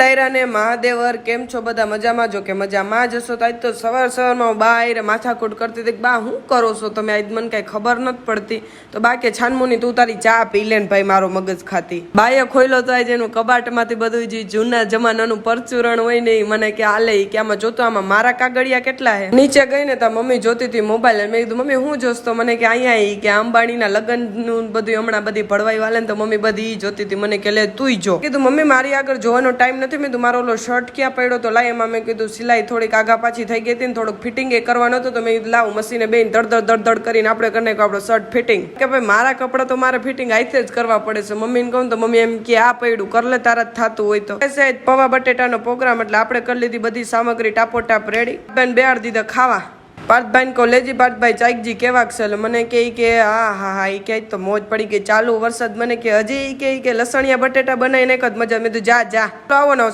ડાયરા ને મહાદેવર કેમ છો બધા મજામાં જો કે મજામાં જ હશો? તો આજ તો સવારમાં બાય માથાકૂટ કરતી હતી બા હું કરો છો તમે? આજ મને કઈ ખબર નથી પડતી. તો બા કે છાનમુની તું તારી ચા પી લે ને ભાઈ, મારો મગજ ખાતી. બાએ ખોલ્યો તો આજ એનું કબાટમાંથી બધું જે જૂના જમાનાનું પરચુરણ હોય ને મને કે આલે કે આમાં જોતો આમાં મારા કાગળિયા કેટલા હે. નીચે ગઈ ને તા મમ્મી જોતી હતી મોબાઈલ. મેં કીધું મમ્મી હું જોશ? તો મને કે અહીંયા કે અંબાણીના લગ્ન નું બધું હમણાં બધી ભળવાઈ વાલે ને તો મમ્મી બધી જોતી હતી. મને કે લે તું જો. કીધું મમ્મી મારી આગળ જોવાનો ટાઈમ નથી. મેં કીધું મારો ઓલો શર્ટ ક્યાં પડ્યો? તો લાય એમાં મેં કીધું સિલાઈ થોડીક આગા પાછી થઈ ગઈ હતી ને થોડુંક ફિટિંગ એ કરવાનો હતો. તો મેં કીધું લાવ મશીને બેન દડ કરીને આપણે કરીને આપણો શર્ટ ફિટિંગ. કે ભાઈ મારા કપડા તો મારે ફિટિંગ હાથે જ કરવા પડે છે. મમ્મીને કહું તો મમ્મી એમ કે આ પડ્યું કર લે તારા જ થતું હોય તો. પૌવા બટેટાનો પ્રોગ્રામ એટલે આપણે કરી લીધી બધી સામગ્રી ટાપોટાપ રેડી. બેન બેહાડ દીધા ખાવા. પાર્થભાઈ કહો લેજી પાર્થભાઈ ચાઈકજી કેવાક છે? મને કે હા એ કે તો મોજ પડી ગઈ ચાલુ વરસાદ. મને કે હજી કે લસણિયા બટેટા બનાવીને એક જ મજા. મેં તો જા આવો ને